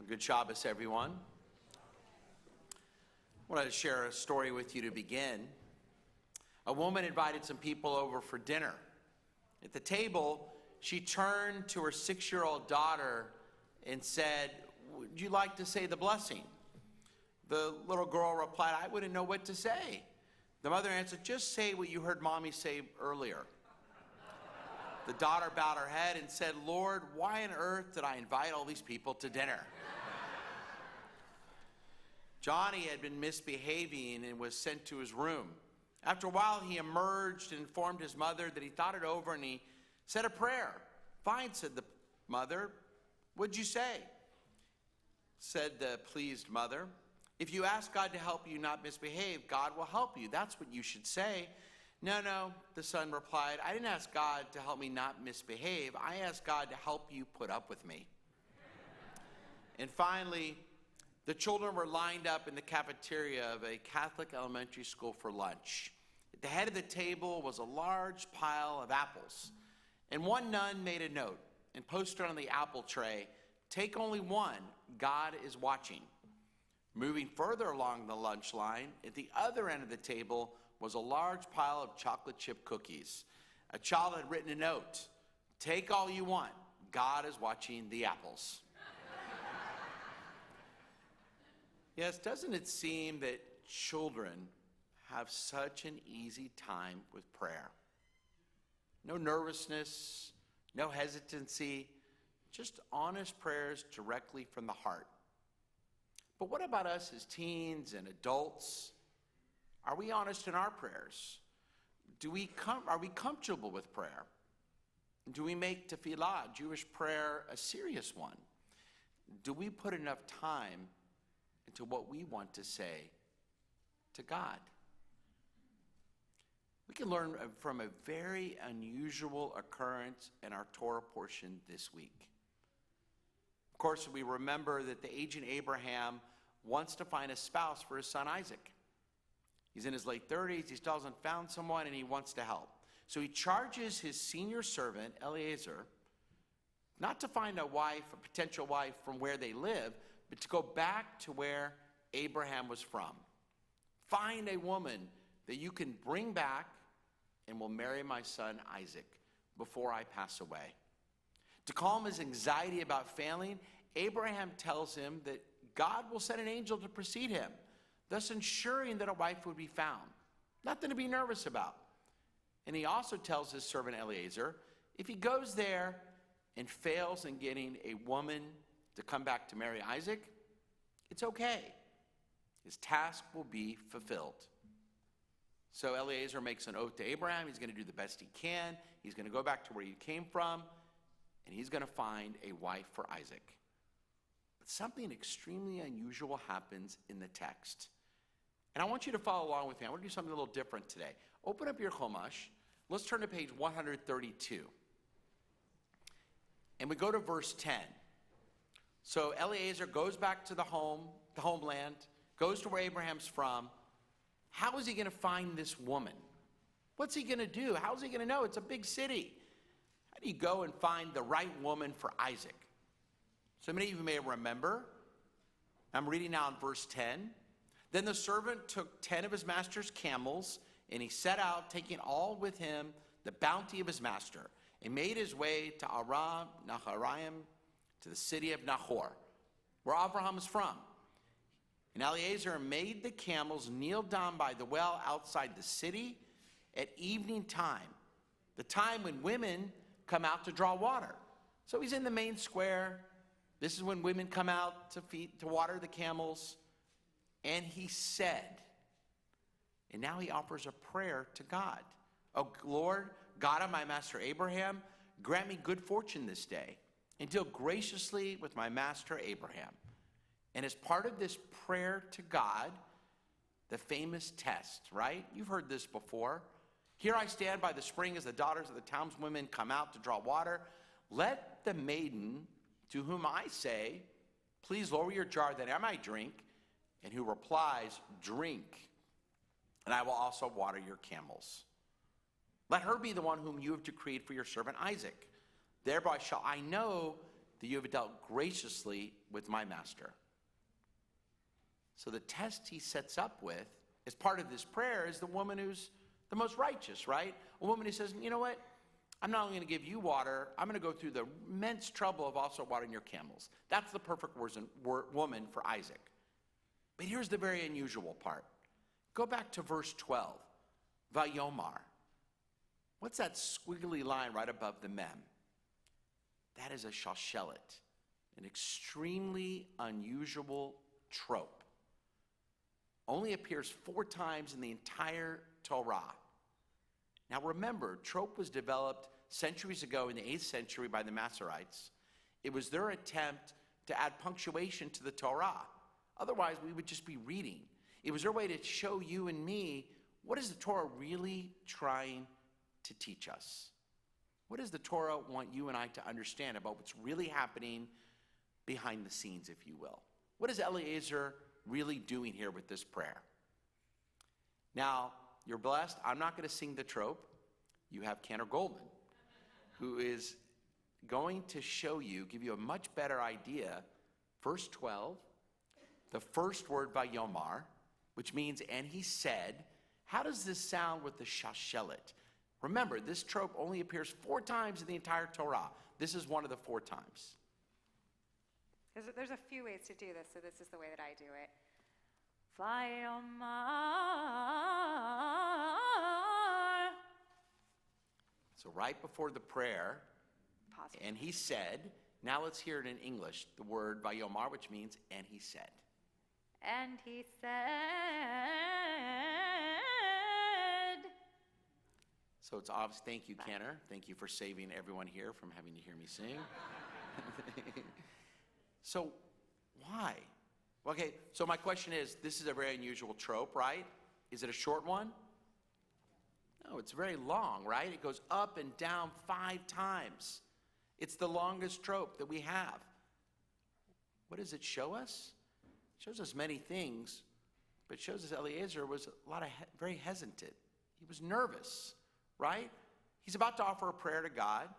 Good Shabbos, everyone. I wanted to share a story with you to begin. A woman invited some people over for dinner. At the table, she turned to her 6-year-old daughter and said, "Would you like to say the blessing?" The little girl replied, "I wouldn't know what to say." The mother answered, "Just say what you heard Mommy say earlier." The daughter bowed her head and said, "Lord, why on earth did I invite all these people to dinner?" Johnny had been misbehaving and was sent to his room. After a while, he emerged and informed his mother that he thought it over and he said a prayer. "Fine," said the mother. "What'd you say?" Said the pleased mother, "If you ask God to help you not misbehave, God will help you. That's what you should say." No, the son replied, "I didn't ask God to help me not misbehave. I asked God to help you put up with me." And finally, the children were lined up in the cafeteria of a Catholic elementary school for lunch. At the head of the table was a large pile of apples. And one nun made a note and posted on the apple tray, "Take only one, God is watching." Moving further along the lunch line, at the other end of the table was a large pile of chocolate chip cookies. A child had written a note, "Take all you want, God is watching the apples." Yes, doesn't it seem that children have such an easy time with prayer? No nervousness, no hesitancy, just honest prayers directly from the heart. But what about us as teens and adults? Are we honest in our prayers? Are we comfortable with prayer? Do we make tefillah, Jewish prayer, a serious one? Do we put enough time into what we want to say to God? We can learn from a very unusual occurrence in our Torah portion this week. Of course, we remember that the aging Abraham wants to find a spouse for his son Isaac. He's in his late 30s, he still hasn't found someone, and he wants to help. So he charges his senior servant, Eliezer, not to find a potential wife from where they live, but to go back to where Abraham was from. "Find a woman that you can bring back and will marry my son Isaac before I pass away." To calm his anxiety about failing, Abraham tells him that God will send an angel to precede him, thus ensuring that a wife would be found. Nothing to be nervous about. And he also tells his servant Eliezer, if he goes there and fails in getting a woman to come back to marry Isaac, it's okay. His task will be fulfilled. So Eliezer makes an oath to Abraham. He's going to do the best he can. He's going to go back to where he came from, and he's going to find a wife for Isaac. But something extremely unusual happens in the text. And I want you to follow along with me. I want to do something a little different today. Open up your Chumash. Let's turn to page 132. And we go to verse 10. So Eliezer goes back to the homeland, goes to where Abraham's from. How is he going to find this woman? What's he going to do? How's he going to know? It's a big city. How do you go and find the right woman for Isaac? So many of you may remember. I'm reading now in verse 10. Then the servant took 10 of his master's camels, and he set out, taking all with him the bounty of his master, and made his way to Aram Naharaim, to the city of Nahor, where Abraham is from. And Eliezer made the camels kneel down by the well outside the city at evening time, the time when women come out to draw water. So he's in the main square. This is when women come out to water the camels. And he said, and now he offers a prayer to God. "Oh Lord, God of my master Abraham, grant me good fortune this day, and deal graciously with my master Abraham." And as part of this prayer to God, the famous test, right? You've heard this before. "Here I stand by the spring as the daughters of the townswomen come out to draw water. Let the maiden to whom I say, 'Please lower your jar that I might drink,' and who replies, 'Drink, and I will also water your camels.' Let her be the one whom you have decreed for your servant Isaac. Thereby shall I know that that you have dealt graciously with my master. So the test he sets up with, as part of this prayer, is the woman who's the most righteous, right? A woman who says, you know what? I'm not only going to give you water, I'm going to go through the immense trouble of also watering your camels. That's the perfect woman for Isaac. But here's the very unusual part. Go back to verse 12. Vayomar. What's that squiggly line right above the mem? That is a shashelet, an extremely unusual trope. Only appears 4 times in the entire Torah. Now remember, trope was developed centuries ago in the 8th century by the Masoretes. It was their attempt to add punctuation to the Torah. Otherwise, we would just be reading. It was their way to show you and me, what is the Torah really trying to teach us? What does the Torah want you and I to understand about what's really happening behind the scenes, if you will? What is Eliezer really doing here with this prayer? Now, you're blessed. I'm not going to sing the trope. You have Cantor Goldman, who is going to show you, give you a much better idea. Verse 12, the first word Vayomar, which means, and he said. How does this sound with the shashelet? Remember, this trope only appears 4 times in the entire Torah. This is one of the 4 times. There's a few ways to do this, so this is the way that I do it. Vayomar. So right before the prayer, Pause. and he said, now let's hear it in English, the word Vayomar, which means, and he said. And he said. So it's obvious. Thank you, Cantor. Thank you for saving everyone here from having to hear me sing. So why? Okay, so my question is, this is a very unusual trope, right? Is it a short one? No, it's very long, right? It goes up and down 5 times. It's the longest trope that we have. What does it show us? It shows us many things, but it shows us Eliezer was very hesitant. He was nervous, right? He's about to offer a prayer to God.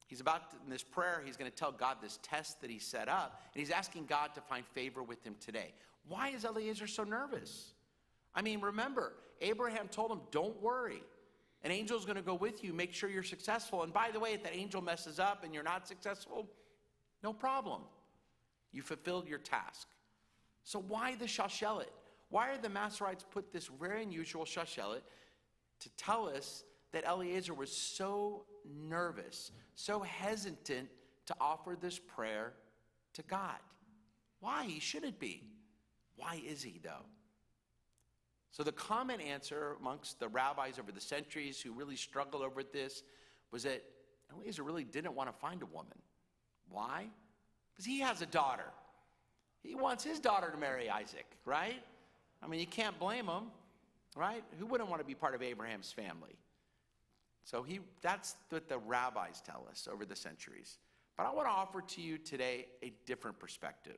In this prayer, he's going to tell God this test that he set up, and he's asking God to find favor with him today. Why is Eliezer so nervous? I mean, remember, Abraham told him, don't worry. An angel's going to go with you, make sure you're successful. And by the way, if that angel messes up and you're not successful, no problem. You fulfilled your task. So why the shashelet? Why are the Masoretes put this very unusual shashelet to tell us that Eliezer was so nervous, so hesitant to offer this prayer to God? Why? He shouldn't be. Why is he, though? So the common answer amongst the rabbis over the centuries who really struggled over this was that Eliezer really didn't want to find a woman. Why? Because he has a daughter. He wants his daughter to marry Isaac, right? I mean, you can't blame him, right? Who wouldn't want to be part of Abraham's family? So that's what the rabbis tell us over the centuries. But I want to offer to you today a different perspective.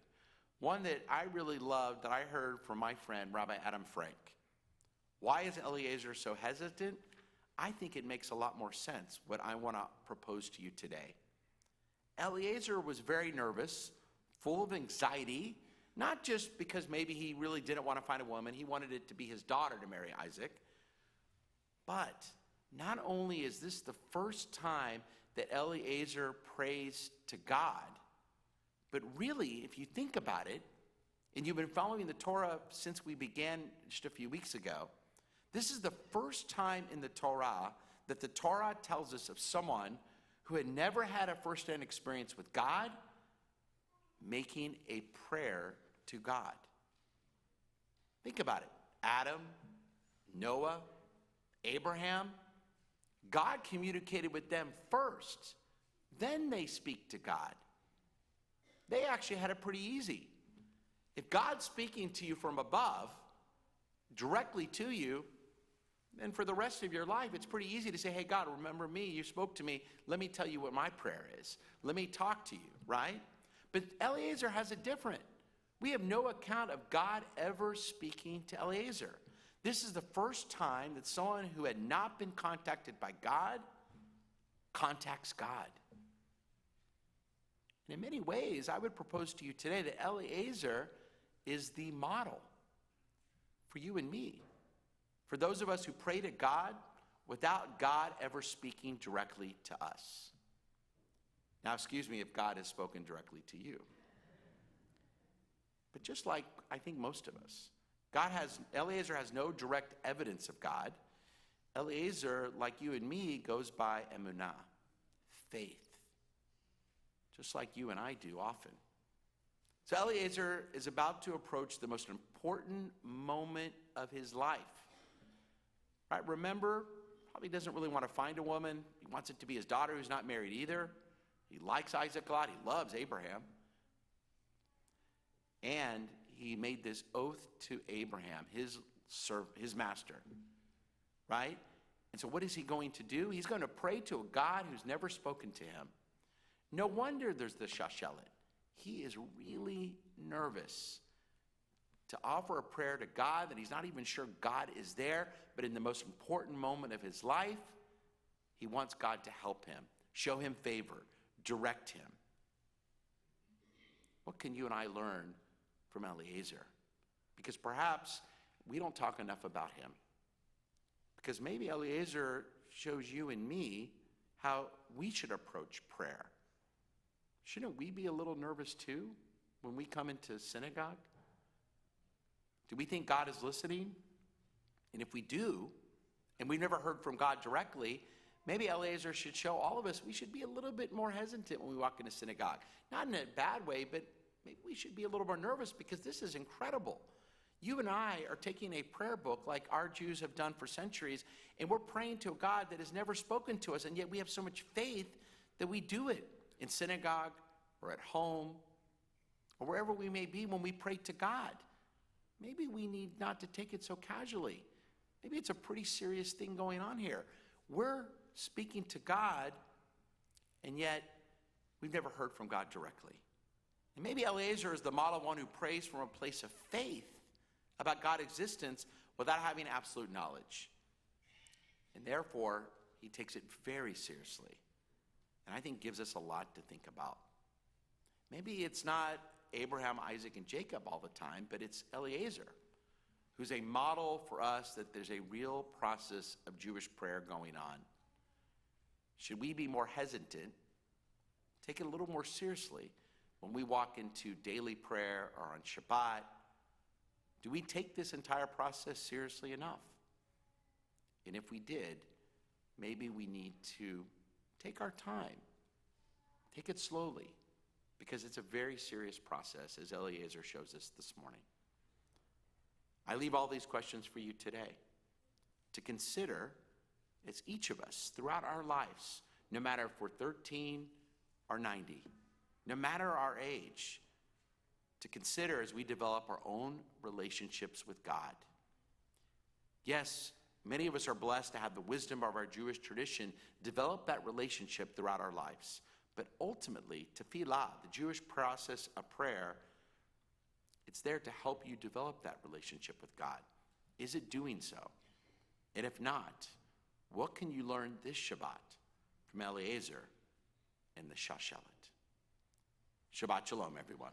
One that I really loved that I heard from my friend, Rabbi Adam Frank. Why is Eliezer so hesitant? I think it makes a lot more sense what I want to propose to you today. Eliezer was very nervous, full of anxiety, not just because maybe he really didn't want to find a woman. He wanted it to be his daughter to marry Isaac. But not only is this the first time that Eliezer prays to God, but really, if you think about it, and you've been following the Torah since we began just a few weeks ago, this is the first time in the Torah that the Torah tells us of someone who had never had a first-hand experience with God making a prayer to God. Think about it. Adam, Noah, Abraham, God communicated with them first. Then they speak to God. They actually had it pretty easy. If God's speaking to you from above, directly to you, then for the rest of your life, it's pretty easy to say, hey, God, remember me. You spoke to me. Let me tell you what my prayer is. Let me talk to you, right? But Eliezer has it different. We have no account of God ever speaking to Eliezer. This is the first time that someone who had not been contacted by God contacts God. And in many ways, I would propose to you today that Eliezer is the model for you and me. For those of us who pray to God without God ever speaking directly to us. Now, excuse me if God has spoken directly to you. But just like I think most of us, Eliezer has no direct evidence of God. Eliezer, like you and me, goes by emunah, faith, just like you and I do often. So Eliezer is about to approach the most important moment of his life. Right? Remember, probably doesn't really want to find a woman. He wants it to be his daughter who's not married either. He likes Isaac a lot. He loves Abraham. And he made this oath to Abraham, his master, right? And so what is he going to do? He's going to pray to a God who's never spoken to him. No wonder there's the shashelet. He is really nervous to offer a prayer to God that he's not even sure God is there, but in the most important moment of his life, he wants God to help him, show him favor, direct him. What can you and I learn from Eliezer? Because perhaps we don't talk enough about him. Because maybe Eliezer shows you and me how we should approach prayer. Shouldn't we be a little nervous too when we come into synagogue? Do we think God is listening? And if we do, and we've never heard from God directly, maybe Eliezer should show all of us we should be a little bit more hesitant when we walk into synagogue. Not in a bad way, but maybe we should be a little more nervous because this is incredible. You and I are taking a prayer book like our Jews have done for centuries, and we're praying to a God that has never spoken to us, and yet we have so much faith that we do it in synagogue or at home or wherever we may be when we pray to God. Maybe we need not to take it so casually. Maybe it's a pretty serious thing going on here. We're speaking to God, and yet we've never heard from God directly. And maybe Eliezer is the model one who prays from a place of faith about God's existence without having absolute knowledge. And therefore, he takes it very seriously. And I think gives us a lot to think about. Maybe it's not Abraham, Isaac, and Jacob all the time, but it's Eliezer, who's a model for us that there's a real process of Jewish prayer going on. Should we be more hesitant, take it a little more seriously when we walk into daily prayer or on Shabbat? Do we take this entire process seriously enough? And if we did, maybe we need to take our time, take it slowly, because it's a very serious process, as Eliezer shows us this morning. I leave all these questions for you today to consider as each of us throughout our lives, no matter if we're 13 or 90, no matter our age, to consider as we develop our own relationships with God. Yes, many of us are blessed to have the wisdom of our Jewish tradition develop that relationship throughout our lives. But ultimately, tefillah, the Jewish process of prayer, it's there to help you develop that relationship with God. Is it doing so? And if not, what can you learn this Shabbat from Eliezer and the Shashelet? Shabbat Shalom, everyone.